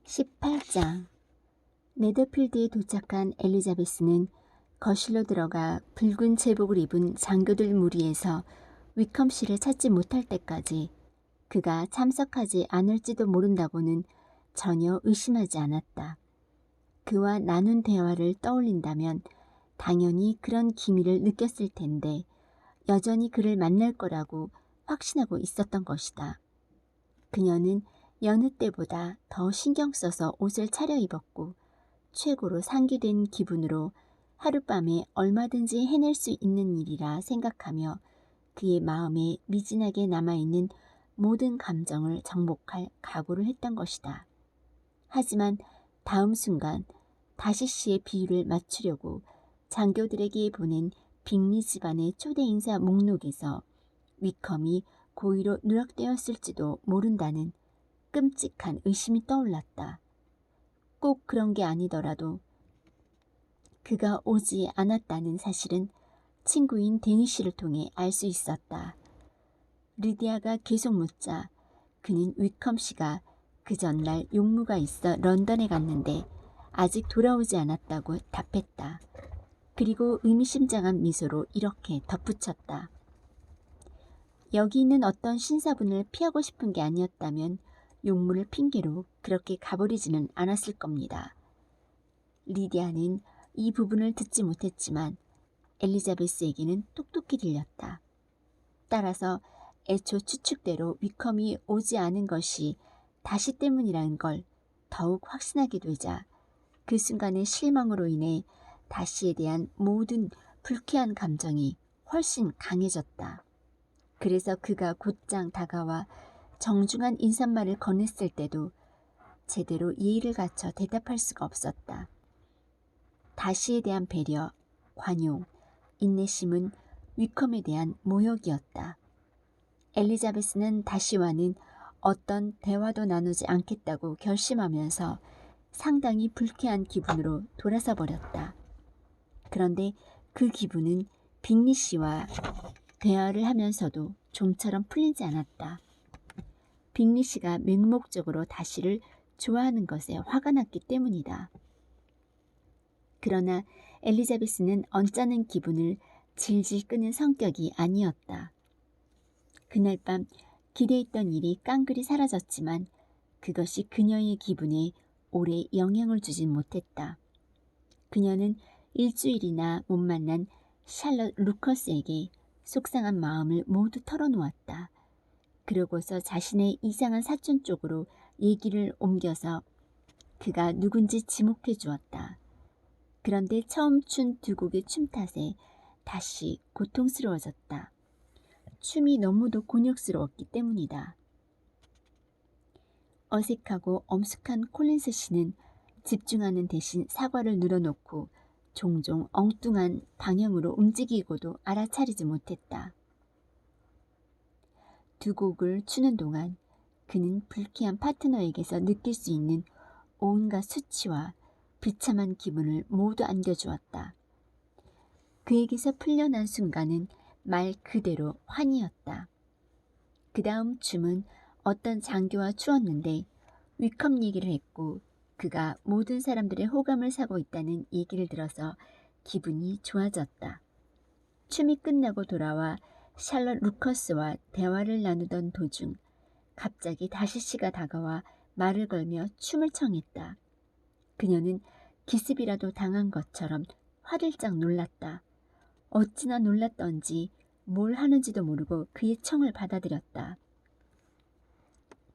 18장. 네더필드에 도착한 엘리자베스는 거실로 들어가 붉은 제복을 입은 장교들 무리에서 위컴씨를 찾지 못할 때까지 그가 참석하지 않을지도 모른다고는 전혀 의심하지 않았다. 그와 나눈 대화를 떠올린다면 당연히 그런 기미를 느꼈을 텐데 여전히 그를 만날 거라고 확신하고 있었던 것이다. 그녀는 여느 때보다 더 신경 써서 옷을 차려입었고 최고로 상기된 기분으로 하룻밤에 얼마든지 해낼 수 있는 일이라 생각하며 그의 마음에 미진하게 남아있는 모든 감정을 정복할 각오를 했던 것이다. 하지만 다음 순간 다시 씨의 비유를 맞추려고 장교들에게 보낸 빅리 집안의 초대 인사 목록에서 위컴이 고의로 누락되었을지도 모른다는 끔찍한 의심이 떠올랐다. 꼭 그런 게 아니더라도 그가 오지 않았다는 사실은 친구인 데니 씨를 통해 알 수 있었다. 리디아가 계속 묻자 그는 위컴 씨가 그 전날 용무가 있어 런던에 갔는데 아직 돌아오지 않았다고 답했다. 그리고 의미심장한 미소로 이렇게 덧붙였다. 여기 있는 어떤 신사분을 피하고 싶은 게 아니었다면 용무를 핑계로 그렇게 가버리지는 않았을 겁니다. 리디아는 이 부분을 듣지 못했지만 엘리자베스에게는 똑똑히 들렸다. 따라서 애초 추측대로 위컴이 오지 않은 것이 다시 때문이라는 걸 더욱 확신하게 되자 그 순간의 실망으로 인해 다시에 대한 모든 불쾌한 감정이 훨씬 강해졌다. 그래서 그가 곧장 다가와 정중한 인사말을 건넸을 때도 제대로 예의를 갖춰 대답할 수가 없었다. 다시에 대한 배려, 관용, 인내심은 위컴에 대한 모욕이었다. 엘리자베스는 다시와는 어떤 대화도 나누지 않겠다고 결심하면서 상당히 불쾌한 기분으로 돌아서 버렸다. 그런데 그 기분은 빅리 씨와 대화를 하면서도 좀처럼 풀리지 않았다. 빅리 씨가 맹목적으로 다시를 좋아하는 것에 화가 났기 때문이다. 그러나 엘리자베스는 언짢은 기분을 질질 끄는 성격이 아니었다. 그날 밤 기대했던 일이 깡그리 사라졌지만 그것이 그녀의 기분에 오래 영향을 주진 못했다. 그녀는 일주일이나 못 만난 샬럿 루커스에게 속상한 마음을 모두 털어놓았다. 그러고서 자신의 이상한 사촌 쪽으로 얘기를 옮겨서 그가 누군지 지목해 주었다. 그런데 처음 춘 두 곡의 춤 탓에 다시 고통스러워졌다. 춤이 너무도 곤욕스러웠기 때문이다. 어색하고 엄숙한 콜린스 씨는 집중하는 대신 사과를 늘어놓고 종종 엉뚱한 방향으로 움직이고도 알아차리지 못했다. 두 곡을 추는 동안 그는 불쾌한 파트너에게서 느낄 수 있는 온갖 수치와 비참한 기분을 모두 안겨주었다. 그에게서 풀려난 순간은 말 그대로 환희였다. 그 다음 춤은 어떤 장교와 추었는데 위컴 얘기를 했고 그가 모든 사람들의 호감을 사고 있다는 얘기를 들어서 기분이 좋아졌다. 춤이 끝나고 돌아와 샬럿 루커스와 대화를 나누던 도중 갑자기 다시 씨가 다가와 말을 걸며 춤을 청했다. 그녀는 기습이라도 당한 것처럼 화들짝 놀랐다. 어찌나 놀랐던지 뭘 하는지도 모르고 그의 청을 받아들였다.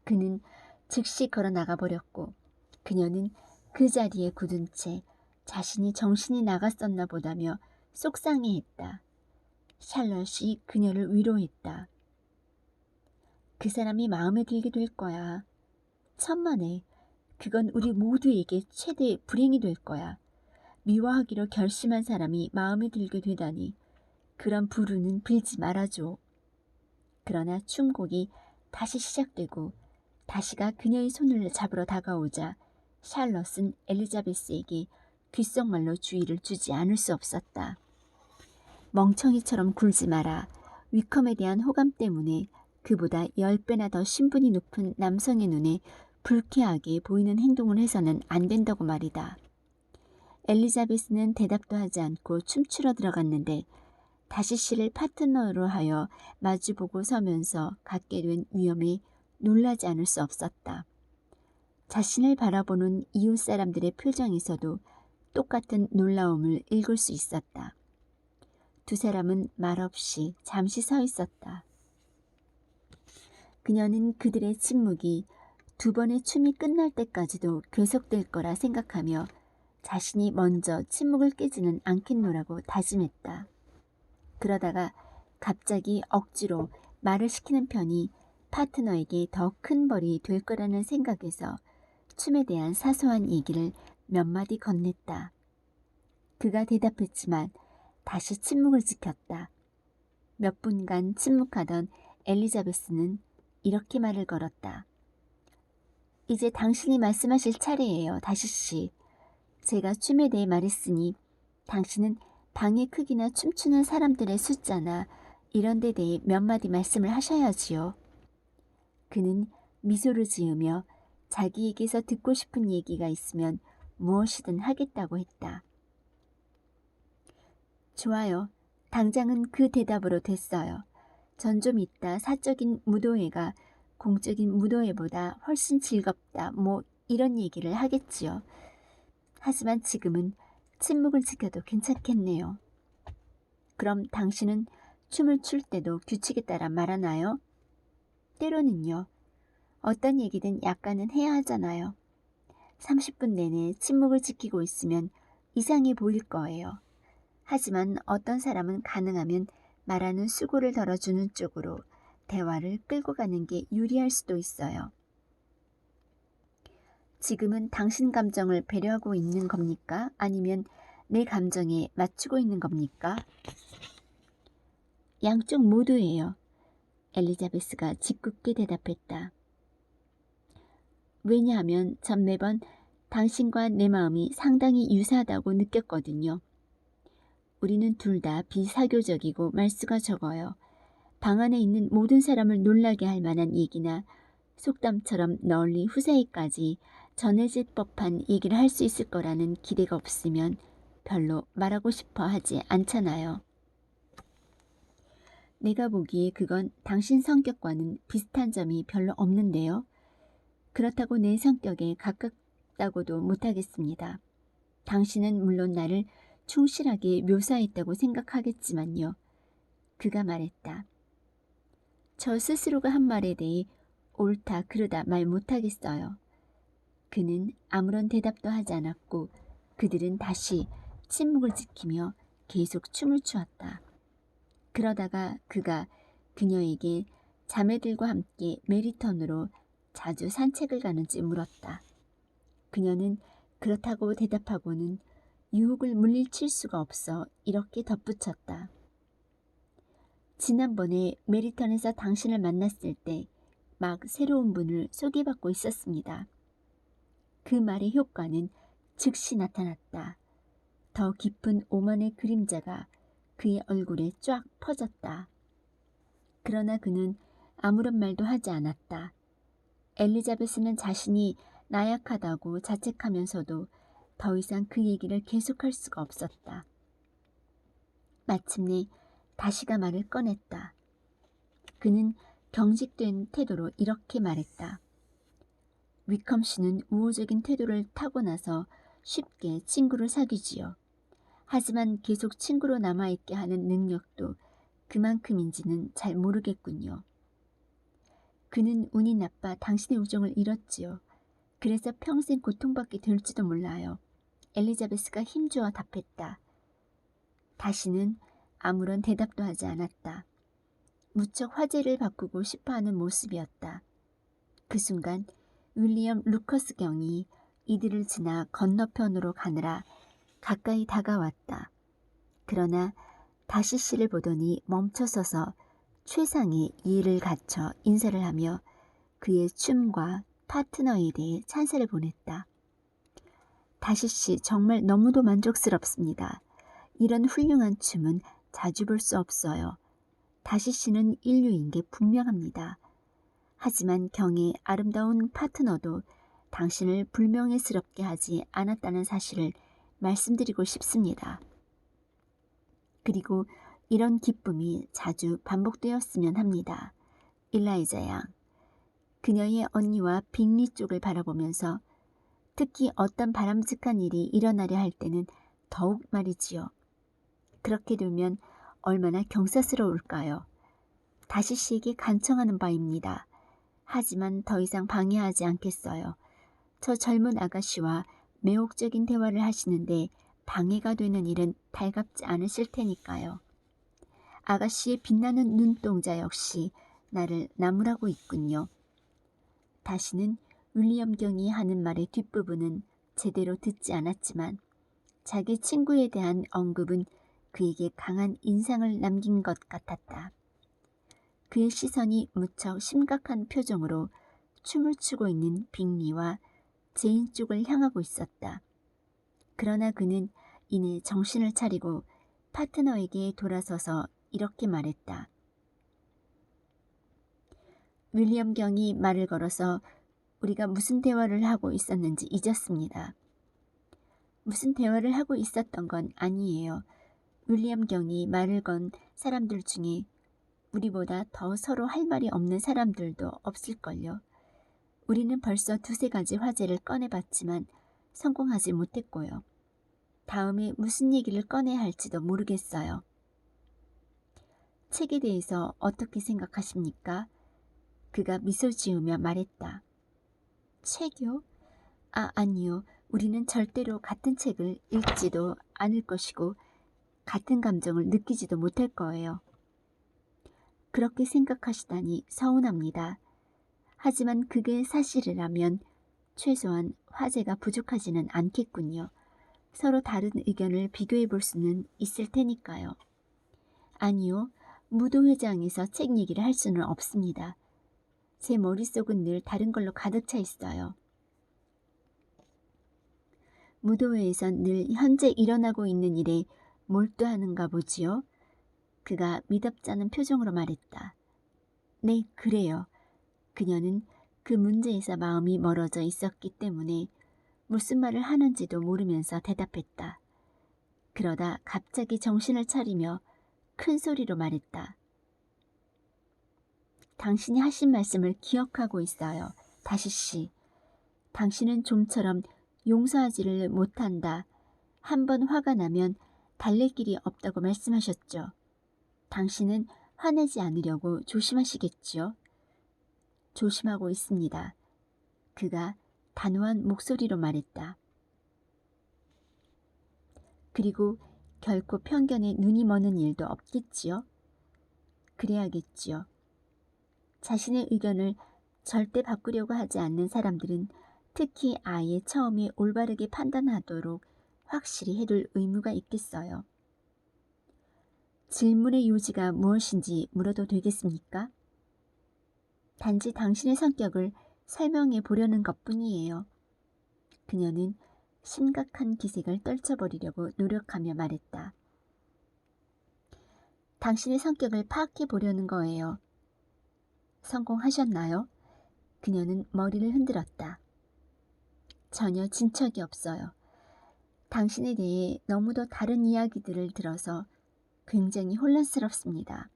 그는 즉시 걸어 나가버렸고 그녀는 그 자리에 굳은 채 자신이 정신이 나갔었나 보다며 속상해했다. 샬럿이 그녀를 위로했다. 그 사람이 마음에 들게 될 거야. 천만에 그건 우리 모두에게 최대의 불행이 될 거야. 미워하기로 결심한 사람이 마음에 들게 되다니 그런 불운은 빌지 말아줘. 그러나 춤곡이 다시 시작되고 다시가 그녀의 손을 잡으러 다가오자 샬럿은 엘리자베스에게 귓속말로 주의를 주지 않을 수 없었다. 멍청이처럼 굴지 마라. 위컴에 대한 호감 때문에 그보다 10배나 더 신분이 높은 남성의 눈에 불쾌하게 보이는 행동을 해서는 안 된다고 말이다. 엘리자베스는 대답도 하지 않고 춤추러 들어갔는데 다시 씨를 파트너로 하여 마주보고 서면서 갖게 된 위험에 놀라지 않을 수 없었다. 자신을 바라보는 이웃 사람들의 표정에서도 똑같은 놀라움을 읽을 수 있었다. 두 사람은 말없이 잠시 서 있었다. 그녀는 그들의 침묵이 두 번의 춤이 끝날 때까지도 계속될 거라 생각하며 자신이 먼저 침묵을 깨지는 않겠노라고 다짐했다. 그러다가 갑자기 억지로 말을 시키는 편이 파트너에게 더 큰 벌이 될 거라는 생각에서 춤에 대한 사소한 얘기를 몇 마디 건넸다. 그가 대답했지만 다시 침묵을 지켰다. 몇 분간 침묵하던 엘리자베스는 이렇게 말을 걸었다. 이제 당신이 말씀하실 차례예요, 다시 씨. 제가 춤에 대해 말했으니 당신은 방의 크기나 춤추는 사람들의 숫자나 이런 데 대해 몇 마디 말씀을 하셔야지요. 그는 미소를 지으며 자기에게서 듣고 싶은 얘기가 있으면 무엇이든 하겠다고 했다. 좋아요. 당장은 그 대답으로 됐어요. 전 좀 이따 사적인 무도회가 공적인 무도회보다 훨씬 즐겁다. 뭐 이런 얘기를 하겠지요. 하지만 지금은 침묵을 지켜도 괜찮겠네요. 그럼 당신은 춤을 출 때도 규칙에 따라 말하나요? 때로는요. 어떤 얘기든 약간은 해야 하잖아요. 30분 내내 침묵을 지키고 있으면 이상해 보일 거예요. 하지만 어떤 사람은 가능하면 말하는 수고를 덜어주는 쪽으로 대화를 끌고 가는 게 유리할 수도 있어요. 지금은 당신 감정을 배려하고 있는 겁니까? 아니면 내 감정에 맞추고 있는 겁니까? 양쪽 모두예요. 엘리자베스가 짓궂게 대답했다. 왜냐하면 전 매번 당신과 내 마음이 상당히 유사하다고 느꼈거든요. 우리는 둘 다 비사교적이고 말수가 적어요. 방 안에 있는 모든 사람을 놀라게 할 만한 얘기나 속담처럼 널리 후세에까지 전해질 법한 얘기를 할 수 있을 거라는 기대가 없으면 별로 말하고 싶어 하지 않잖아요. 내가 보기에 그건 당신 성격과는 비슷한 점이 별로 없는데요. 그렇다고 내 성격에 가깝다고도 못하겠습니다. 당신은 물론 나를 충실하게 묘사했다고 생각하겠지만요. 그가 말했다. 저 스스로가 한 말에 대해 옳다 그르다 말 못하겠어요. 그는 아무런 대답도 하지 않았고 그들은 다시 침묵을 지키며 계속 춤을 추었다. 그러다가 그가 그녀에게 자매들과 함께 메리턴으로 자주 산책을 가는지 물었다. 그녀는 그렇다고 대답하고는 유혹을 물리칠 수가 없어 이렇게 덧붙였다. 지난번에 메리턴에서 당신을 만났을 때 막 새로운 분을 소개받고 있었습니다. 그 말의 효과는 즉시 나타났다. 더 깊은 오만의 그림자가 그의 얼굴에 쫙 퍼졌다. 그러나 그는 아무런 말도 하지 않았다. 엘리자베스는 자신이 나약하다고 자책하면서도 더 이상 그 얘기를 계속할 수가 없었다. 마침내 다시가 말을 꺼냈다. 그는 경직된 태도로 이렇게 말했다. 위컴 씨는 우호적인 태도를 타고나서 쉽게 친구를 사귀지요. 하지만 계속 친구로 남아있게 하는 능력도 그만큼인지는 잘 모르겠군요. 그는 운이 나빠 당신의 우정을 잃었지요. 그래서 평생 고통받게 될지도 몰라요. 엘리자베스가 힘주어 답했다. 다시는 아무런 대답도 하지 않았다. 무척 화제를 바꾸고 싶어하는 모습이었다. 그 순간 윌리엄 루커스 경이 이들을 지나 건너편으로 가느라 가까이 다가왔다. 그러나 다시 씨를 보더니 멈춰서서 최상의 예의를 갖춰 인사를 하며 그의 춤과 파트너에 대해 찬사를 보냈다. 다시 씨 정말 너무도 만족스럽습니다. 이런 훌륭한 춤은 자주 볼 수 없어요. 다시 씨는 인류인 게 분명합니다. 하지만 경의 아름다운 파트너도 당신을 불명예스럽게 하지 않았다는 사실을 말씀드리고 싶습니다. 그리고 이런 기쁨이 자주 반복되었으면 합니다. 일라이자 양, 그녀의 언니와 빅리 쪽을 바라보면서 특히 어떤 바람직한 일이 일어나려 할 때는 더욱 말이지요. 그렇게 되면 얼마나 경사스러울까요? 다시 씨에게 간청하는 바입니다. 하지만 더 이상 방해하지 않겠어요. 저 젊은 아가씨와 매혹적인 대화를 하시는데 방해가 되는 일은 달갑지 않으실 테니까요. 아가씨의 빛나는 눈동자 역시 나를 나무라고 있군요. 다시는 윌리엄 경이 하는 말의 뒷부분은 제대로 듣지 않았지만 자기 친구에 대한 언급은 그에게 강한 인상을 남긴 것 같았다. 그의 시선이 무척 심각한 표정으로 춤을 추고 있는 빅리와 제인 쪽을 향하고 있었다. 그러나 그는 이내 정신을 차리고 파트너에게 돌아서서 이렇게 말했다. 윌리엄 경이 말을 걸어서 우리가 무슨 대화를 하고 있었는지 잊었습니다. 무슨 대화를 하고 있었던 건 아니에요. 윌리엄 경이 말을 건 사람들 중에 우리보다 더 서로 할 말이 없는 사람들도 없을걸요. 우리는 벌써 두세 가지 화제를 꺼내봤지만 성공하지 못했고요. 다음에 무슨 얘기를 꺼내야 할지도 모르겠어요. 책에 대해서 어떻게 생각하십니까? 그가 미소 지으며 말했다. 책이요? 아니요. 우리는 절대로 같은 책을 읽지도 않을 것이고 같은 감정을 느끼지도 못할 거예요. 그렇게 생각하시다니 서운합니다. 하지만 그게 사실이라면 최소한 화제가 부족하지는 않겠군요. 서로 다른 의견을 비교해 볼 수는 있을 테니까요. 아니요. 무도회장에서 책 얘기를 할 수는 없습니다. 제 머릿속은 늘 다른 걸로 가득 차 있어요. 무도회에선 늘 현재 일어나고 있는 일에 몰두하는가 보지요. 그가 미덥지 않은 표정으로 말했다. 네, 그래요. 그녀는 그 문제에서 마음이 멀어져 있었기 때문에 무슨 말을 하는지도 모르면서 대답했다. 그러다 갑자기 정신을 차리며 큰 소리로 말했다. 당신이 하신 말씀을 기억하고 있어요. 다시 씨. 당신은 좀처럼 용서하지를 못한다. 한 번 화가 나면 달랠 길이 없다고 말씀하셨죠. 당신은 화내지 않으려고 조심하시겠지요? 조심하고 있습니다. 그가 단호한 목소리로 말했다. 그리고 결코 편견에 눈이 머는 일도 없겠지요? 그래야겠지요. 자신의 의견을 절대 바꾸려고 하지 않는 사람들은 특히 아예 처음에 올바르게 판단하도록 확실히 해둘 의무가 있겠어요. 질문의 요지가 무엇인지 물어도 되겠습니까? 단지 당신의 성격을 설명해 보려는 것뿐이에요. 그녀는 심각한 기색을 떨쳐버리려고 노력하며 말했다. 당신의 성격을 파악해 보려는 거예요. 성공하셨나요? 그녀는 머리를 흔들었다. 전혀 진척이 없어요. 당신에 대해 너무도 다른 이야기들을 들어서 굉장히 혼란스럽습니다.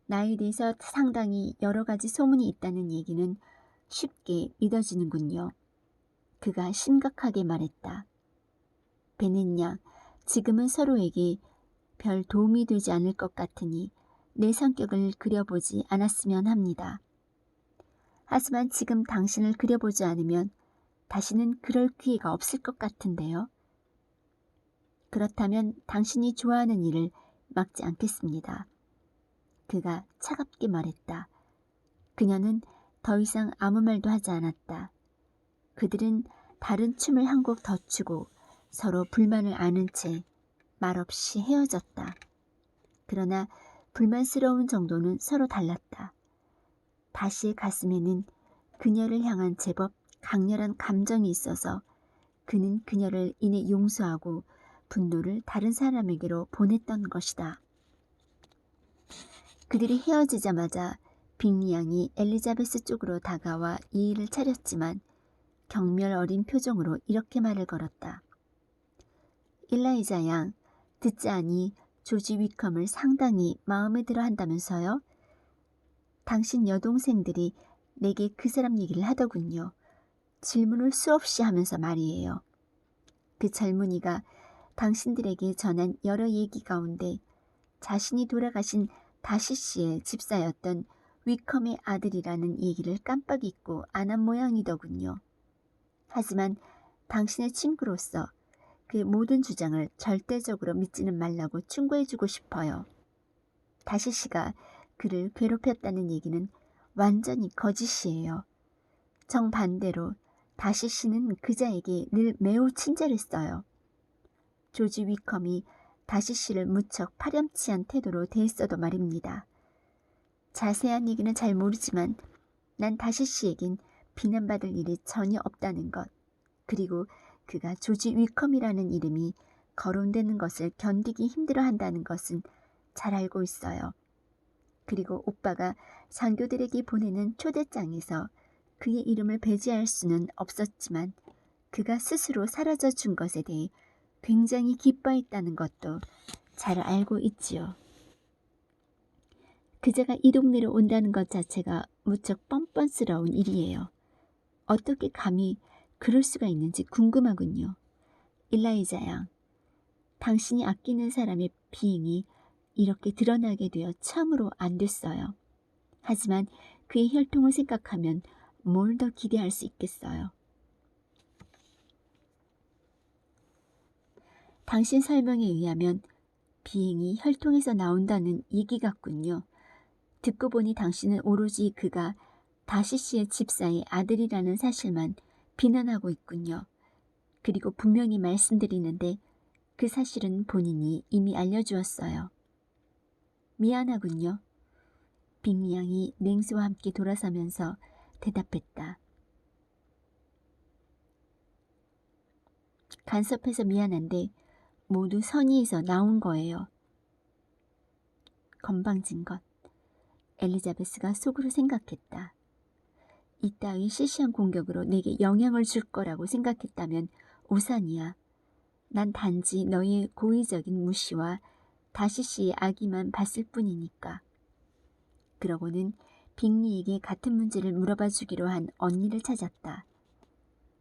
나에 대해서 상당히 여러 가지 소문이 있다는 얘기는 쉽게 믿어지는군요. 그가 심각하게 말했다. 베넷 양, 지금은 서로에게 별 도움이 되지 않을 것 같으니 내 성격을 그려보지 않았으면 합니다. 하지만 지금 당신을 그려보지 않으면 다시는 그럴 기회가 없을 것 같은데요. 그렇다면 당신이 좋아하는 일을 막지 않겠습니다. 그가 차갑게 말했다. 그녀는 더 이상 아무 말도 하지 않았다. 그들은 다른 춤을 한 곡 더 추고 서로 불만을 아는 채 말없이 헤어졌다. 그러나 불만스러운 정도는 서로 달랐다. 다시의 가슴에는 그녀를 향한 제법 강렬한 감정이 있어서 그는 그녀를 이내 용서하고 분노를 다른 사람에게로 보냈던 것이다. 그들이 헤어지자마자 빅리 양이 엘리자베스 쪽으로 다가와 예의를 차렸지만 경멸 어린 표정으로 이렇게 말을 걸었다. 일라이자 양, 듣지 않니 조지 위컴을 상당히 마음에 들어 한다면서요? 당신 여동생들이 내게 그 사람 얘기를 하더군요. 질문을 수없이 하면서 말이에요. 그 젊은이가 당신들에게 전한 여러 얘기 가운데 자신이 돌아가신 다시 씨의 집사였던 위컴의 아들이라는 얘기를 깜빡 잊고 안 한 모양이더군요. 하지만 당신의 친구로서 그 모든 주장을 절대적으로 믿지는 말라고 충고해주고 싶어요. 다시 씨가 그를 괴롭혔다는 얘기는 완전히 거짓이에요. 정반대로 다시 씨는 그자에게 늘 매우 친절했어요. 조지 위컴이 다시 씨를 무척 파렴치한 태도로 대했어도 말입니다. 자세한 얘기는 잘 모르지만 난 다시 씨에겐 비난받을 일이 전혀 없다는 것, 그리고 그가 조지 위컴이라는 이름이 거론되는 것을 견디기 힘들어한다는 것은 잘 알고 있어요. 그리고 오빠가 장교들에게 보내는 초대장에서 그의 이름을 배제할 수는 없었지만 그가 스스로 사라져 준 것에 대해 굉장히 기뻐했다는 것도 잘 알고 있지요. 그자가 이 동네로 온다는 것 자체가 무척 뻔뻔스러운 일이에요. 어떻게 감히 그럴 수가 있는지 궁금하군요. 일라이자 양, 당신이 아끼는 사람의 비행이 이렇게 드러나게 되어 참으로 안 됐어요. 하지만 그의 혈통을 생각하면 뭘 더 기대할 수 있겠어요. 당신 설명에 의하면 비행이 혈통에서 나온다는 얘기 같군요. 듣고 보니 당신은 오로지 그가 다시 씨의 집사의 아들이라는 사실만 비난하고 있군요. 그리고 분명히 말씀드리는데 그 사실은 본인이 이미 알려주었어요. 미안하군요. 빅리 양이 냉수와 함께 돌아서면서 대답했다. 간섭해서 미안한데 모두 선의에서 나온 거예요. 건방진 것. 엘리자베스가 속으로 생각했다. 이따위 시시한 공격으로 내게 영향을 줄 거라고 생각했다면 오산이야. 난 단지 너의 고의적인 무시와 다시 씨의 악의만 봤을 뿐이니까. 그러고는 빅리에게 같은 문제를 물어봐 주기로 한 언니를 찾았다.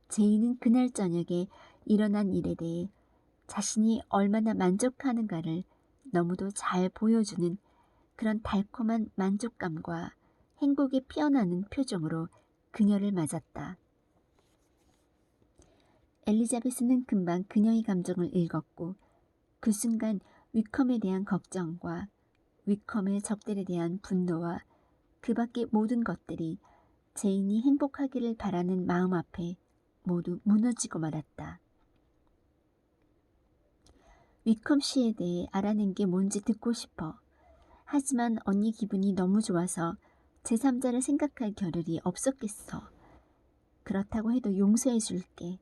제이는 그날 저녁에 일어난 일에 대해 자신이 얼마나 만족하는가를 너무도 잘 보여주는 그런 달콤한 만족감과 행복에 피어나는 표정으로 그녀를 맞았다. 엘리자베스는 금방 그녀의 감정을 읽었고 그 순간 위컴에 대한 걱정과 위컴의 적들에 대한 분노와 그 밖의 모든 것들이 제인이 행복하기를 바라는 마음 앞에 모두 무너지고 말았다. 위컴 씨에 대해 알아낸 게 뭔지 듣고 싶어. 하지만 언니 기분이 너무 좋아서 제3자를 생각할 겨를이 없었겠어. 그렇다고 해도 용서해 줄게.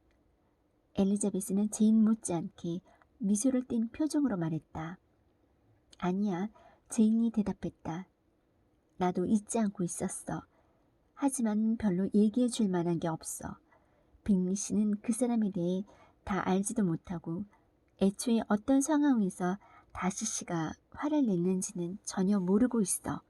엘리자베스는 제인 못지않게 미소를 띤 표정으로 말했다. 아니야, 제인이 대답했다. 나도 잊지 않고 있었어. 하지만 별로 얘기해 줄 만한 게 없어. 빅리 씨는 그 사람에 대해 다 알지도 못하고 애초에 어떤 상황에서 다시 씨가 화를 냈는지는 전혀 모르고 있어.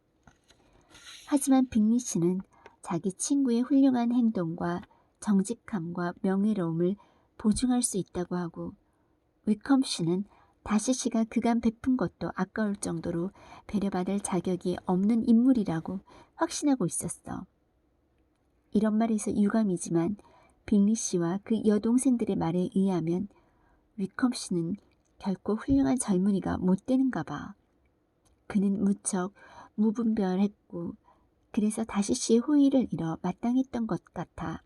하지만 빅리 씨는 자기 친구의 훌륭한 행동과 정직함과 명예로움을 보증할 수 있다고 하고 위컴 씨는 다시 씨가 그간 베푼 것도 아까울 정도로 배려받을 자격이 없는 인물이라고 확신하고 있었어. 이런 말에서 유감이지만 빅리 씨와 그 여동생들의 말에 의하면 위컴 씨는 결코 훌륭한 젊은이가 못 되는가 봐. 그는 무척 무분별했고 그래서 다시 씨의 호의를 잃어 마땅했던 것 같아.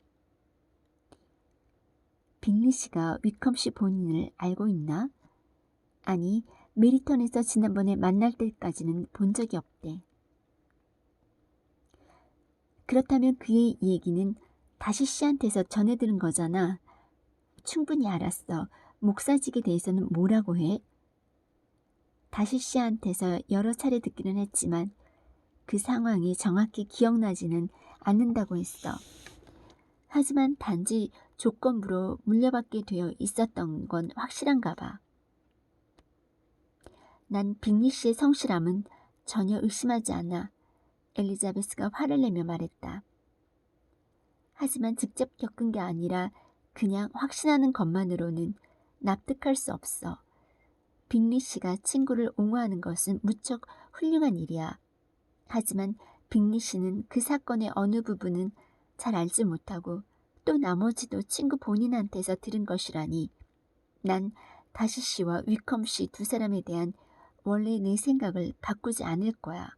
빅리 씨가 위컴 씨 본인을 알고 있나? 아니, 메리턴에서 지난번에 만날 때까지는 본 적이 없대. 그렇다면 그의 얘기는 다시 씨한테서 전해 들은 거잖아. 충분히 알았어. 목사직에 대해서는 뭐라고 해? 다시 씨한테서 여러 차례 듣기는 했지만 그 상황이 정확히 기억나지는 않는다고 했어. 하지만 단지 조건부로 물려받게 되어 있었던 건 확실한가 봐. 난 빅리 씨의 성실함은 전혀 의심하지 않아. 엘리자베스가 화를 내며 말했다. 하지만 직접 겪은 게 아니라 그냥 확신하는 것만으로는 납득할 수 없어. 빅리 씨가 친구를 옹호하는 것은 무척 훌륭한 일이야. 하지만 빅리 씨는 그 사건의 어느 부분은 잘 알지 못하고 또 나머지도 친구 본인한테서 들은 것이라니 난 다시 씨와 위컴 씨 두 사람에 대한 원래 내 생각을 바꾸지 않을 거야.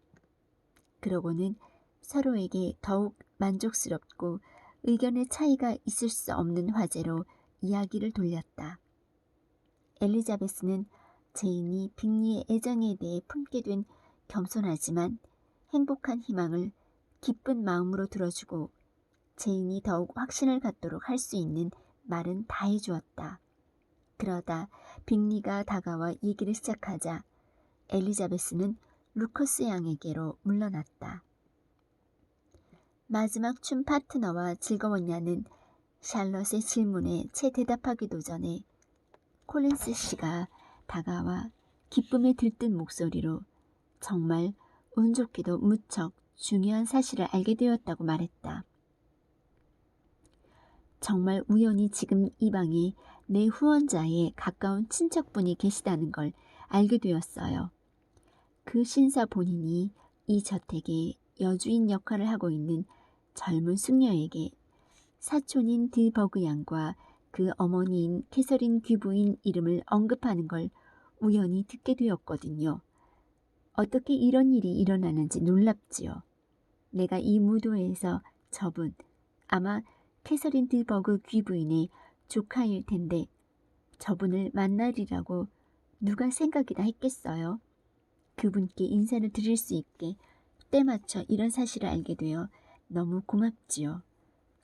그러고는 서로에게 더욱 만족스럽고 의견의 차이가 있을 수 없는 화제로 이야기를 돌렸다. 엘리자베스는 제인이 빅리의 애정에 대해 품게 된 겸손하지만 행복한 희망을 기쁜 마음으로 들어주고 제인이 더욱 확신을 갖도록 할 수 있는 말은 다 해주었다. 그러다 빅리가 다가와 얘기를 시작하자 엘리자베스는 루커스 양에게로 물러났다. 마지막 춤 파트너와 즐거웠냐는 샬럿의 질문에 채 대답하기도 전에 콜린스 씨가 다가와 기쁨에 들뜬 목소리로 정말 운 좋게도 무척 중요한 사실을 알게 되었다고 말했다. 정말 우연히 지금 이 방에 내 후원자의 가까운 친척분이 계시다는 걸 알게 되었어요. 그 신사 본인이 이 저택의 여주인 역할을 하고 있는 젊은 숙녀에게 사촌인 드버그 양과 그 어머니인 캐서린 귀부인 이름을 언급하는 걸 우연히 듣게 되었거든요. 어떻게 이런 일이 일어나는지 놀랍지요. 내가 이 무도에서 저분, 아마 캐서린 드버그 귀부인의 조카일 텐데 저분을 만나리라고 누가 생각이나 했겠어요. 그분께 인사를 드릴 수 있게 때맞춰 이런 사실을 알게 되어 너무 고맙지요.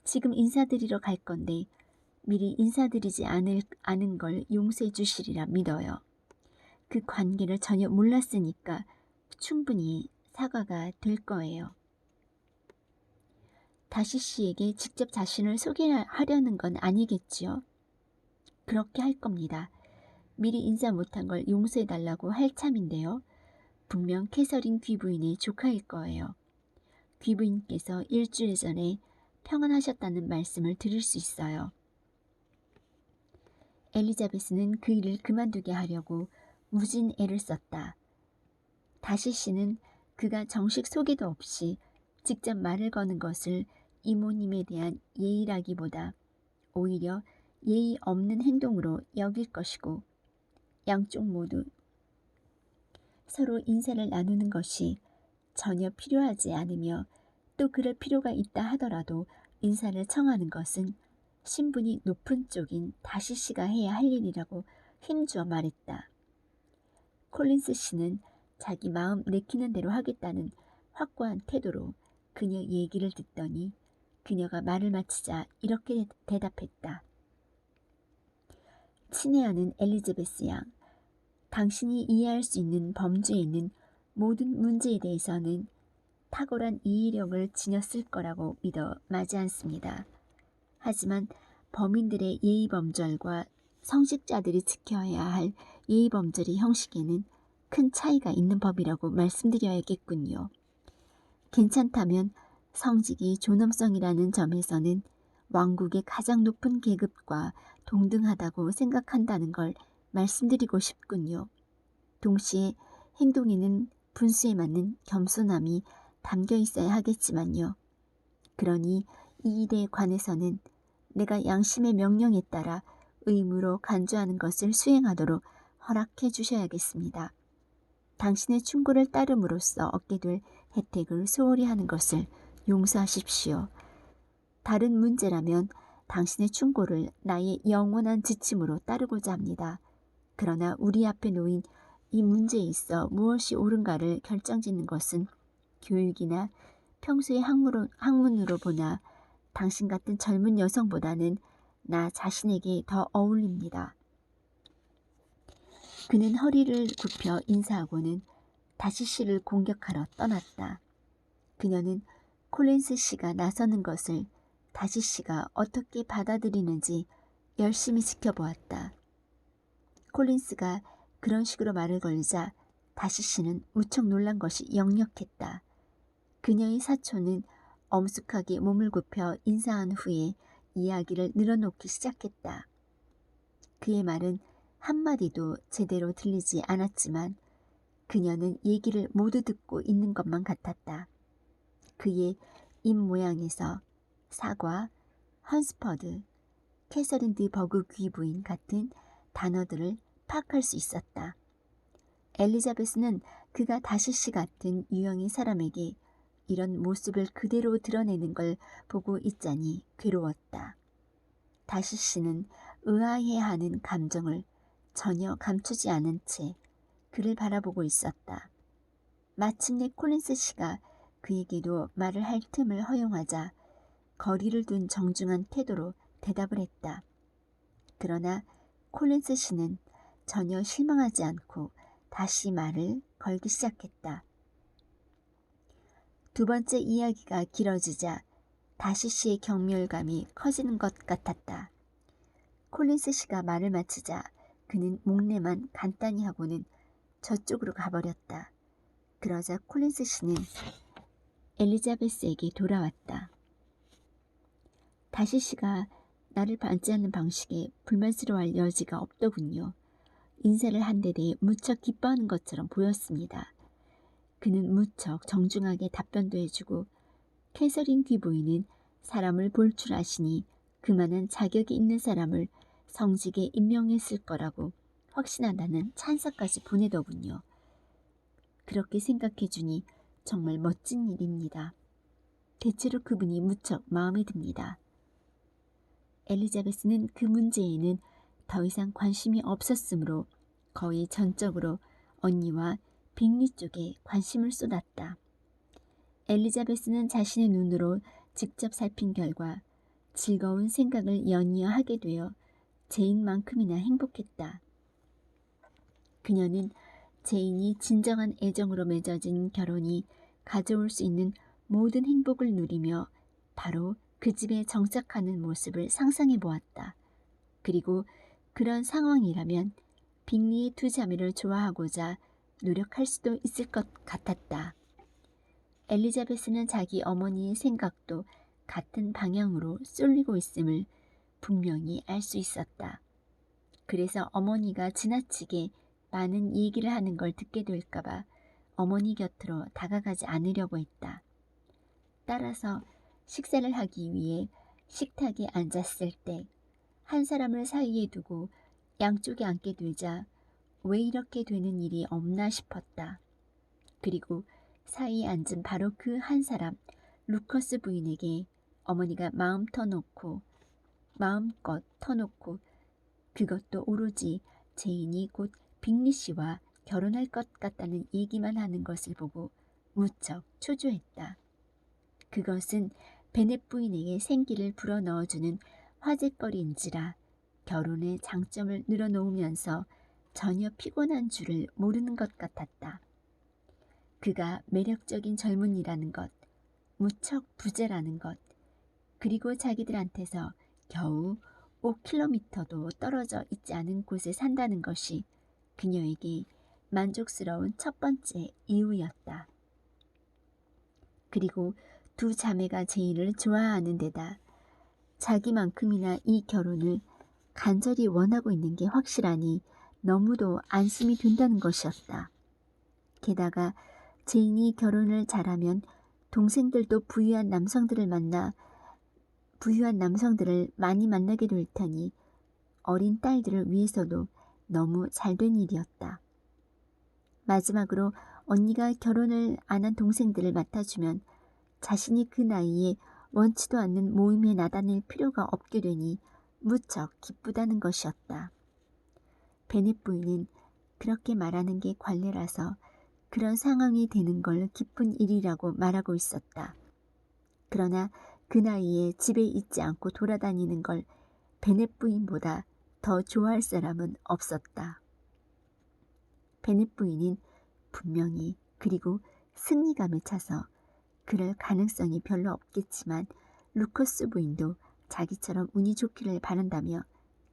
지금 인사드리러 갈 건데 미리 인사드리지 않은 걸 용서해 주시리라 믿어요. 그 관계를 전혀 몰랐으니까 충분히 사과가 될 거예요. 다시 씨에게 직접 자신을 소개하려는 건 아니겠지요? 그렇게 할 겁니다. 미리 인사 못한 걸 용서해달라고 할 참인데요. 분명 캐서린 귀부인의 조카일 거예요. 귀부인께서 일주일 전에 평안하셨다는 말씀을 들을 수 있어요. 엘리자베스는 그 일을 그만두게 하려고 무진 애를 썼다. 다시 씨는 그가 정식 소개도 없이 직접 말을 거는 것을 이모님에 대한 예의라기보다 오히려 예의 없는 행동으로 여길 것이고 양쪽 모두 서로 인사를 나누는 것이 전혀 필요하지 않으며 또 그럴 필요가 있다 하더라도 인사를 청하는 것은 신분이 높은 쪽인 다시 씨가 해야 할 일이라고 힘주어 말했다. 콜린스 씨는 자기 마음 내키는 대로 하겠다는 확고한 태도로 그녀 얘기를 듣더니 그녀가 말을 마치자 이렇게 대답했다. 친애하는 엘리자베스 양, 당신이 이해할 수 있는 범주에 있는 모든 문제에 대해서는 탁월한 이해력을 지녔을 거라고 믿어 마지 않습니다. 하지만 범인들의 예의범절과 성직자들이 지켜야 할 예의범절의 형식에는 큰 차이가 있는 법이라고 말씀드려야겠군요. 괜찮다면 성직이 존엄성이라는 점에서는 왕국의 가장 높은 계급과 동등하다고 생각한다는 걸 말씀드리고 싶군요. 동시에 행동에는 분수에 맞는 겸손함이 담겨 있어야 하겠지만요. 그러니 이 일에 관해서는 내가 양심의 명령에 따라 의무로 간주하는 것을 수행하도록 허락해 주셔야겠습니다. 당신의 충고를 따름으로써 얻게 될 혜택을 소홀히 하는 것을 용서하십시오. 다른 문제라면 당신의 충고를 나의 영원한 지침으로 따르고자 합니다. 그러나 우리 앞에 놓인 이 문제에 있어 무엇이 옳은가를 결정짓는 것은 교육이나 평소의 학문으로 보나 당신 같은 젊은 여성보다는 나 자신에게 더 어울립니다. 그는 허리를 굽혀 인사하고는 다시 씨를 공격하러 떠났다. 그녀는 콜린스 씨가 나서는 것을 다시 씨가 어떻게 받아들이는지 열심히 지켜보았다. 콜린스가 그런 식으로 말을 걸자 다시 씨는 무척 놀란 것이 역력했다. 그녀의 사촌은 엄숙하게 몸을 굽혀 인사한 후에 이야기를 늘어놓기 시작했다. 그의 말은 한마디도 제대로 들리지 않았지만 그녀는 얘기를 모두 듣고 있는 것만 같았다. 그의 입 모양에서 사과, 헌스퍼드, 캐서린 드 버그 귀부인 같은 단어들을 파악할 수 있었다. 엘리자베스는 그가 다시 씨 같은 유형의 사람에게 이런 모습을 그대로 드러내는 걸 보고 있자니 괴로웠다. 다시 씨는 의아해하는 감정을 전혀 감추지 않은 채 그를 바라보고 있었다. 마침내 콜린스 씨가 그에게도 말을 할 틈을 허용하자 거리를 둔 정중한 태도로 대답을 했다. 그러나 콜린스 씨는 전혀 실망하지 않고 다시 말을 걸기 시작했다. 두 번째 이야기가 길어지자 다시 씨의 경멸감이 커지는 것 같았다. 콜린스 씨가 말을 마치자 그는 목례만 간단히 하고는 저쪽으로 가버렸다. 그러자 콜린스 씨는 엘리자베스에게 돌아왔다. 다시 씨가 나를 받지 않는 방식에 불만스러워할 여지가 없더군요. 인사를 한 데 대해 무척 기뻐하는 것처럼 보였습니다. 그는 무척 정중하게 답변도 해주고 캐서린 귀부인은 사람을 볼 줄 아시니 그만한 자격이 있는 사람을 성직에 임명했을 거라고 확신한다는 찬사까지 보내더군요. 그렇게 생각해주니 정말 멋진 일입니다. 대체로 그분이 무척 마음에 듭니다. 엘리자베스는 그 문제에는 더 이상 관심이 없었으므로 거의 전적으로 언니와 빅리 쪽에 관심을 쏟았다. 엘리자베스는 자신의 눈으로 직접 살핀 결과 즐거운 생각을 연이어 하게 되어 제인만큼이나 행복했다. 그녀는 제인이 진정한 애정으로 맺어진 결혼이 가져올 수 있는 모든 행복을 누리며 바로 그 집에 정착하는 모습을 상상해 보았다. 그리고 그런 상황이라면 빅리의 두 자매를 좋아하고자 노력할 수도 있을 것 같았다. 엘리자베스는 자기 어머니의 생각도 같은 방향으로 쏠리고 있음을 분명히 알 수 있었다. 그래서 어머니가 지나치게 많은 얘기를 하는 걸 듣게 될까봐 어머니 곁으로 다가가지 않으려고 했다. 따라서 식사를 하기 위해 식탁에 앉았을 때 한 사람을 사이에 두고 양쪽에 앉게 되자 왜 이렇게 되는 일이 없나 싶었다. 그리고 사이에 앉은 바로 그 한 사람 루커스 부인에게 어머니가 마음껏 터놓고 그것도 오로지 제인이 곧 빅리 씨와 결혼할 것 같다는 얘기만 하는 것을 보고 무척 초조했다. 그것은 베넷 부인에게 생기를 불어넣어주는 화제거리인지라 결혼의 장점을 늘어놓으면서 전혀 피곤한 줄을 모르는 것 같았다. 그가 매력적인 젊은이라는 것, 무척 부재라는 것, 그리고 자기들한테서 겨우 5km도 떨어져 있지 않은 곳에 산다는 것이 그녀에게 만족스러운 첫 번째 이유였다. 그리고 두 자매가 제인을 좋아하는 데다 자기만큼이나 이 결혼을 간절히 원하고 있는 게 확실하니 너무도 안심이 된다는 것이었다. 게다가 제인이 결혼을 잘하면 동생들도 부유한 남성들을 많이 만나게 될 테니 어린 딸들을 위해서도 너무 잘된 일이었다. 마지막으로 언니가 결혼을 안 한 동생들을 맡아주면 자신이 그 나이에 원치도 않는 모임에 나다닐 필요가 없게 되니 무척 기쁘다는 것이었다. 베넷 부인은 그렇게 말하는 게 관례라서 그런 상황이 되는 걸 기쁜 일이라고 말하고 있었다. 그러나 그 나이에 집에 있지 않고 돌아다니는 걸 베넷 부인보다 더 좋아할 사람은 없었다. 베넷 부인은 분명히 그리고 승리감에 차서 그럴 가능성이 별로 없겠지만 루커스 부인도 자기처럼 운이 좋기를 바란다며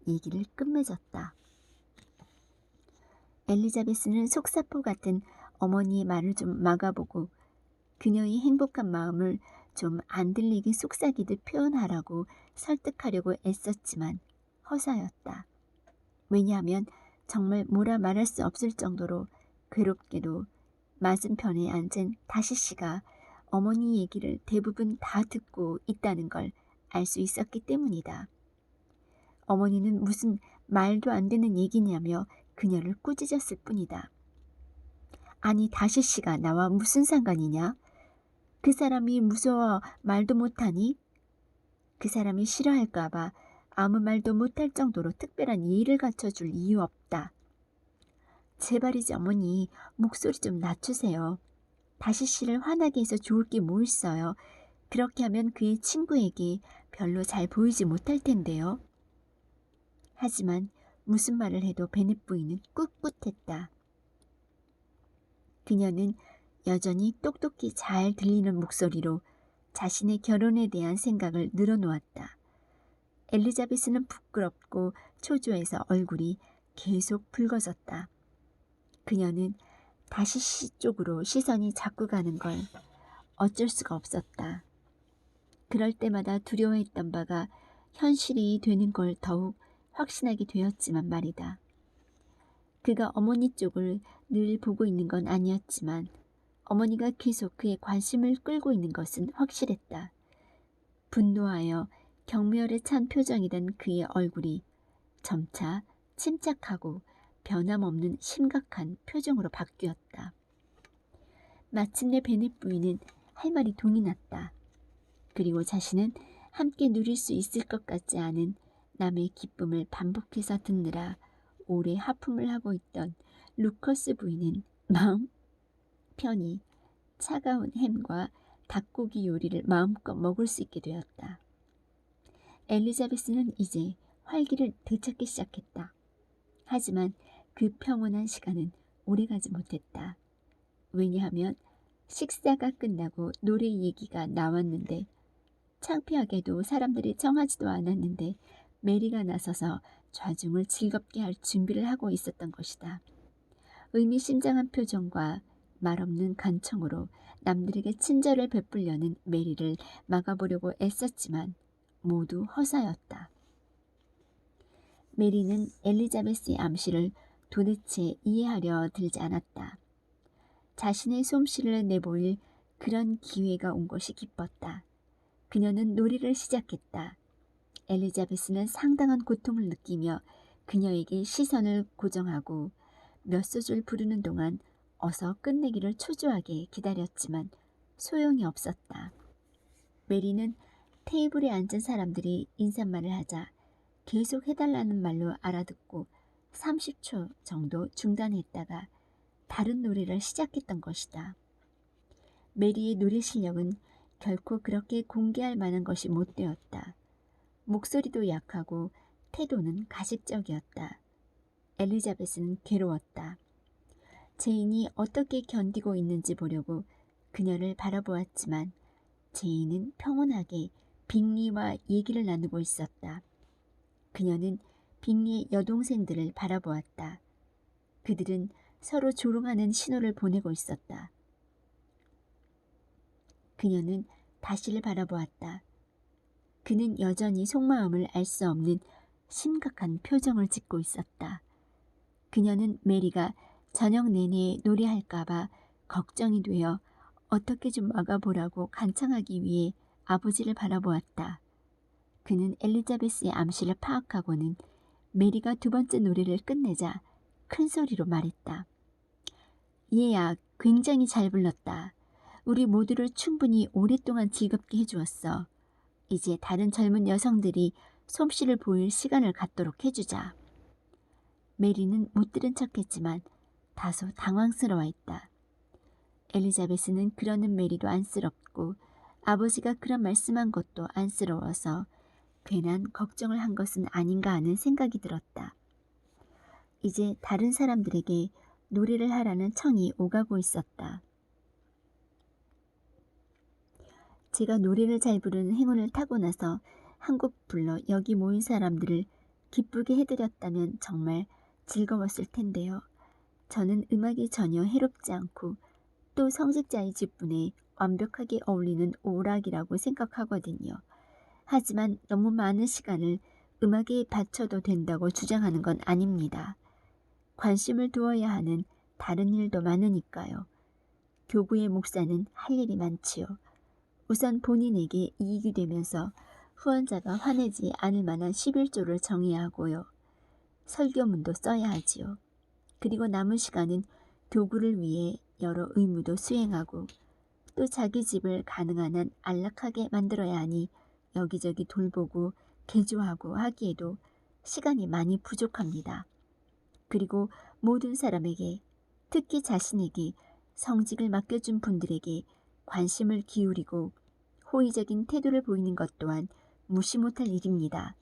얘기를 끝맺었다. 엘리자베스는 속사포 같은 어머니의 말을 좀 막아보고 그녀의 행복한 마음을 좀 안 들리게 속삭이듯 표현하라고 설득하려고 애썼지만 허사였다. 왜냐하면 정말 뭐라 말할 수 없을 정도로 괴롭게도 맞은편에 앉은 다시 씨가 어머니 얘기를 대부분 다 듣고 있다는 걸 알 수 있었기 때문이다. 어머니는 무슨 말도 안 되는 얘기냐며 그녀를 꾸짖었을 뿐이다. 아니 다시 씨가 나와 무슨 상관이냐? 그 사람이 무서워 말도 못하니? 그 사람이 싫어할까봐 아무 말도 못할 정도로 특별한 예의를 갖춰줄 이유 없다. 제발이지 어머니 목소리 좀 낮추세요. 다시 씨를 화나게 해서 좋을 게 뭐 있어요. 그렇게 하면 그의 친구에게 별로 잘 보이지 못할 텐데요. 하지만 무슨 말을 해도 베넷 부인은 꿋꿋했다. 그녀는 여전히 똑똑히 잘 들리는 목소리로 자신의 결혼에 대한 생각을 늘어놓았다. 엘리자베스는 부끄럽고 초조해서 얼굴이 계속 붉어졌다. 그녀는 다시 씨 쪽으로 시선이 자꾸 가는 걸 어쩔 수가 없었다. 그럴 때마다 두려워했던 바가 현실이 되는 걸 더욱 확신하게 되었지만 말이다. 그가 어머니 쪽을 늘 보고 있는 건 아니었지만 어머니가 계속 그의 관심을 끌고 있는 것은 확실했다. 분노하여 경멸에 찬 표정이던 그의 얼굴이 점차 침착하고 변함없는 심각한 표정으로 바뀌었다. 마침내 베넷 부인은 할 말이 동이 났다. 그리고 자신은 함께 누릴 수 있을 것 같지 않은 남의 기쁨을 반복해서 듣느라 오래 하품을 하고 있던 루커스 부인은 마음 편히 차가운 햄과 닭고기 요리를 마음껏 먹을 수 있게 되었다. 엘리자베스는 이제 활기를 되찾기 시작했다. 하지만 그 평온한 시간은 오래가지 못했다. 왜냐하면 식사가 끝나고 노래 얘기가 나왔는데 창피하게도 사람들이 정하지도 않았는데 메리가 나서서 좌중을 즐겁게 할 준비를 하고 있었던 것이다. 의미심장한 표정과 말없는 간청으로 남들에게 친절을 베풀려는 메리를 막아보려고 애썼지만 모두 허사였다. 메리는 엘리자베스의 암시를 도대체 이해하려 들지 않았다. 자신의 솜씨를 내보일 그런 기회가 온 것이 기뻤다. 그녀는 놀이를 시작했다. 엘리자베스는 상당한 고통을 느끼며 그녀에게 시선을 고정하고 몇 소절 부르는 동안 어서 끝내기를 초조하게 기다렸지만 소용이 없었다. 메리는 테이블에 앉은 사람들이 인사말을 하자 계속 해달라는 말로 알아듣고 30초 정도 중단했다가 다른 노래를 시작했던 것이다. 메리의 노래 실력은 결코 그렇게 공개할 만한 것이 못 되었다. 목소리도 약하고 태도는 가식적이었다. 엘리자베스는 괴로웠다. 제인이 어떻게 견디고 있는지 보려고 그녀를 바라보았지만 제인은 평온하게 빅리와 얘기를 나누고 있었다. 그녀는 빅리의 여동생들을 바라보았다. 그들은 서로 조롱하는 신호를 보내고 있었다. 그녀는 다시를 바라보았다. 그는 여전히 속마음을 알 수 없는 심각한 표정을 짓고 있었다. 그녀는 메리가 저녁 내내 노래할까봐 걱정이 되어 어떻게 좀 막아보라고 간청하기 위해 아버지를 바라보았다. 그는 엘리자베스의 암시를 파악하고는 메리가 두 번째 노래를 끝내자 큰 소리로 말했다. 얘야, 굉장히 잘 불렀다. 우리 모두를 충분히 오랫동안 즐겁게 해주었어. 이제 다른 젊은 여성들이 솜씨를 보일 시간을 갖도록 해주자. 메리는 못 들은 척했지만 다소 당황스러워했다. 엘리자베스는 그러는 메리도 안쓰럽고 아버지가 그런 말씀한 것도 안쓰러워서 괜한 걱정을 한 것은 아닌가 하는 생각이 들었다. 이제 다른 사람들에게 노래를 하라는 청이 오가고 있었다. 제가 노래를 잘 부르는 행운을 타고나서 한 곡 불러 여기 모인 사람들을 기쁘게 해드렸다면 정말 즐거웠을 텐데요. 저는 음악이 전혀 해롭지 않고 또 성직자의 직분에 완벽하게 어울리는 오락이라고 생각하거든요. 하지만 너무 많은 시간을 음악에 바쳐도 된다고 주장하는 건 아닙니다. 관심을 두어야 하는 다른 일도 많으니까요. 교구의 목사는 할 일이 많지요. 우선 본인에게 이익이 되면서 후원자가 화내지 않을 만한 11조를 정해야 하고요. 설교문도 써야 하지요. 그리고 남은 시간은 교구를 위해 여러 의무도 수행하고 또 자기 집을 가능한 한 안락하게 만들어야 하니 여기저기 돌보고 개조하고 하기에도 시간이 많이 부족합니다. 그리고 모든 사람에게, 특히 자신에게 성직을 맡겨준 분들에게 관심을 기울이고 호의적인 태도를 보이는 것 또한 무시 못할 일입니다.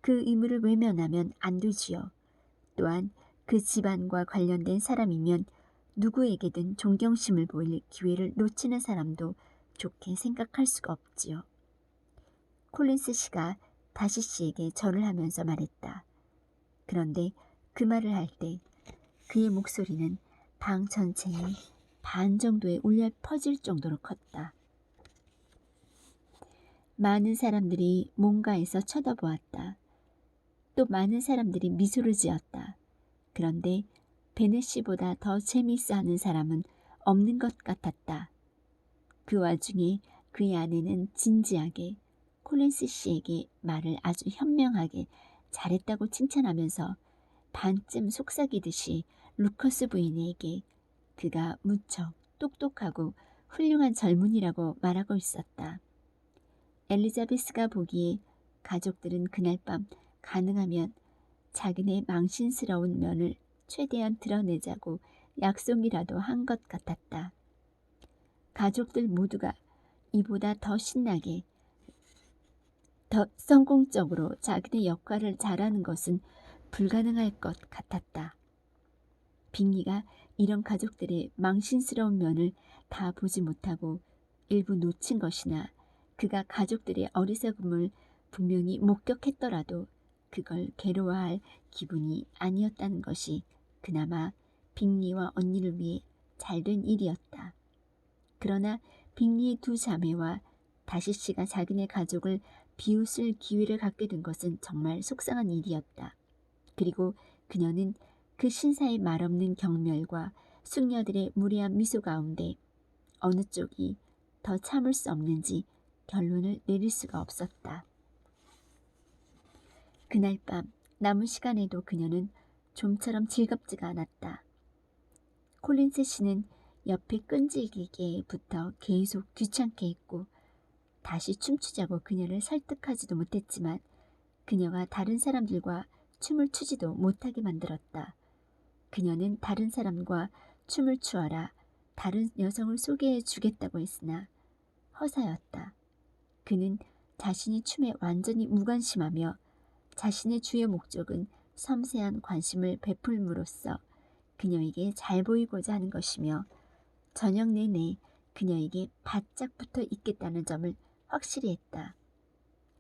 그 의무를 외면하면 안 되지요. 또한 그 집안과 관련된 사람이면 누구에게든 존경심을 보일 기회를 놓치는 사람도 좋게 생각할 수가 없지요. 콜린스 씨가 다시 씨에게 절을 하면서 말했다. 그런데 그 말을 할 때 그의 목소리는 방 전체에 반 정도에 울려 퍼질 정도로 컸다. 많은 사람들이 뭔가에서 쳐다보았다. 또 많은 사람들이 미소를 지었다. 그런데 베넷 씨보다 더 재미있어 하는 사람은 없는 것 같았다. 그 와중에 그의 아내는 진지하게 콜린스 씨에게 말을 아주 현명하게 잘했다고 칭찬하면서 반쯤 속삭이듯이 루커스 부인에게 그가 무척 똑똑하고 훌륭한 젊은이라고 말하고 있었다. 엘리자베스가 보기에 가족들은 그날 밤 가능하면 자기네 망신스러운 면을 최대한 드러내자고 약속이라도 한 것 같았다. 가족들 모두가 이보다 더 신나게, 더 성공적으로 자기네 역할을 잘하는 것은 불가능할 것 같았다. 빅리가 이런 가족들의 망신스러운 면을 다 보지 못하고 일부 놓친 것이나 그가 가족들의 어리석음을 분명히 목격했더라도 그걸 괴로워할 기분이 아니었다는 것이 그나마 빅리와 언니를 위해 잘된 일이었다. 그러나 빅리의 두 자매와 다시 씨가 자기네 가족을 비웃을 기회를 갖게 된 것은 정말 속상한 일이었다. 그리고 그녀는 그 신사의 말없는 경멸과 숙녀들의 무례한 미소 가운데 어느 쪽이 더 참을 수 없는지 결론을 내릴 수가 없었다. 그날 밤 남은 시간에도 그녀는 좀처럼 즐겁지가 않았다. 콜린스 씨는 옆에 끈질기게 붙어 계속 귀찮게 했고 다시 춤추자고 그녀를 설득하지도 못했지만 그녀가 다른 사람들과 춤을 추지도 못하게 만들었다. 그녀는 다른 사람과 춤을 추어라 다른 여성을 소개해 주겠다고 했으나 허사였다. 그는 자신이 춤에 완전히 무관심하며 자신의 주요 목적은 섬세한 관심을 베풀므로써 그녀에게 잘 보이고자 하는 것이며 저녁 내내 그녀에게 바짝 붙어 있겠다는 점을 확실히 했다.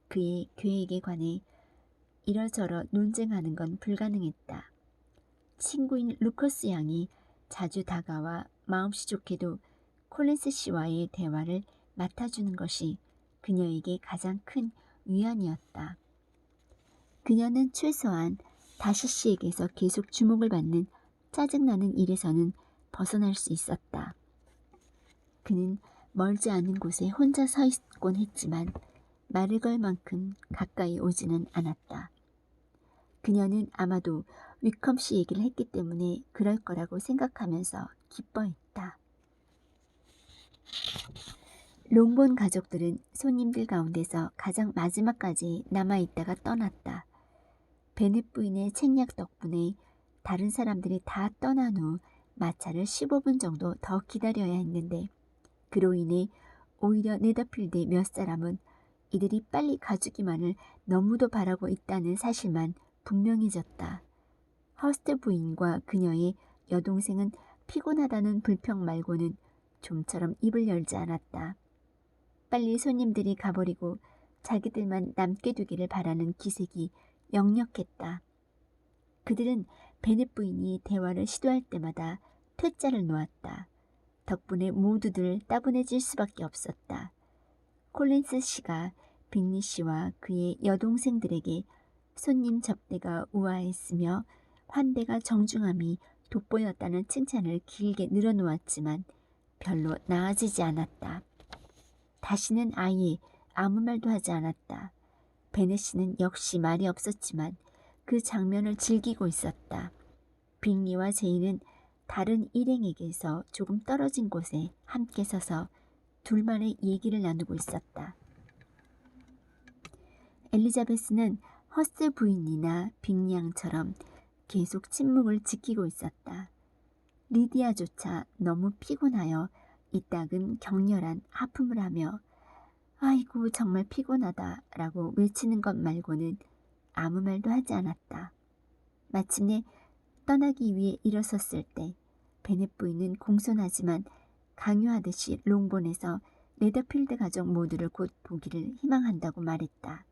그의 계획에 관해 이러저러 논쟁하는 건 불가능했다. 친구인 루커스 양이 자주 다가와 마음씨 좋게도 콜린스 씨와의 대화를 맡아주는 것이 그녀에게 가장 큰 위안이었다. 그녀는 최소한 다시 씨에게서 계속 주목을 받는 짜증나는 일에서는 벗어날 수 있었다. 그는 멀지 않은 곳에 혼자 서 있곤 했지만 말을 걸 만큼 가까이 오지는 않았다. 그녀는 아마도 위컴 씨 얘기를 했기 때문에 그럴 거라고 생각하면서 기뻐했다. 롱본 가족들은 손님들 가운데서 가장 마지막까지 남아있다가 떠났다. 베넷 부인의 책략 덕분에 다른 사람들이 다 떠난 후 마차를 15분 정도 더 기다려야 했는데 그로 인해 오히려 네더필드의 몇 사람은 이들이 빨리 가주기만을 너무도 바라고 있다는 사실만 분명해졌다. 허스트 부인과 그녀의 여동생은 피곤하다는 불평 말고는 좀처럼 입을 열지 않았다. 빨리 손님들이 가버리고 자기들만 남게 두기를 바라는 기색이 역력했다. 그들은 베넷 부인이 대화를 시도할 때마다 퇴짜를 놓았다. 덕분에 모두들 따분해질 수밖에 없었다. 콜린스 씨가 빅리 씨와 그의 여동생들에게 손님 접대가 우아했으며 환대가 정중함이 돋보였다는 칭찬을 길게 늘어놓았지만 별로 나아지지 않았다. 다시는 아예 아무 말도 하지 않았다. 베넷 씨는 역시 말이 없었지만 그 장면을 즐기고 있었다. 빅리와 제이는 다른 일행에게서 조금 떨어진 곳에 함께 서서 둘만의 얘기를 나누고 있었다. 엘리자베스는 허스 부인이나 빅리 양처럼 계속 침묵을 지키고 있었다. 리디아조차 너무 피곤하여 이따금 격렬한 하품을 하며 아이고 정말 피곤하다 라고 외치는 것 말고는 아무 말도 하지 않았다. 마침내 떠나기 위해 일어섰을 때 베넷 부인은 공손하지만 강요하듯이 롱본에서 네더필드 가족 모두를 곧 보기를 희망한다고 말했다.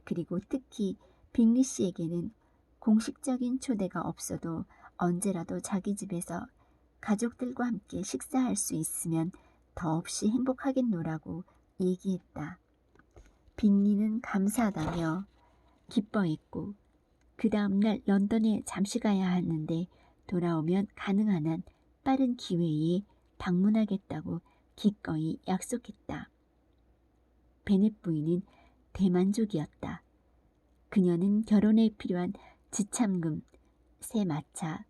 그리고 특히 빅리 씨에게는 공식적인 초대가 없어도 언제라도 자기 집에서 가족들과 함께 식사할 수 있으면 더없이 행복하겠노라고 얘기했다. 빅리는 감사하다며 기뻐했고 그 다음날 런던에 잠시 가야 하는데 돌아오면 가능한 한 빠른 기회에 방문하겠다고 기꺼이 약속했다. 베넷 부인은 대만족이었다. 그녀는 결혼에 필요한 지참금, 새 마차,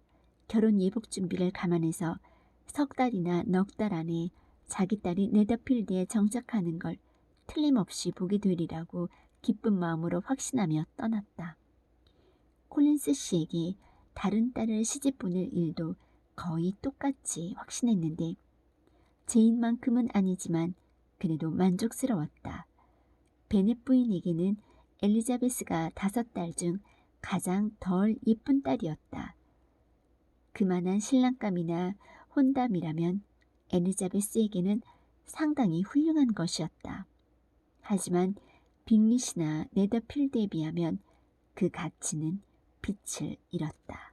결혼 예복 준비를 감안해서 석 달이나 넉 달 안에 자기 딸이 네더필드에 정착하는 걸 틀림없이 보게 되리라고 기쁜 마음으로 확신하며 떠났다. 콜린스 씨에게 다른 딸을 시집 보낼 일도 거의 똑같이 확신했는데 제인만큼은 아니지만 그래도 만족스러웠다. 베넷 부인에게는 엘리자베스가 5딸 중 가장 덜 예쁜 딸이었다. 그만한 신랑감이나 혼담이라면 엘리자베스에게는 상당히 훌륭한 것이었다. 하지만 빅리 씨나 네더필드에 비하면 그 가치는 빛을 잃었다.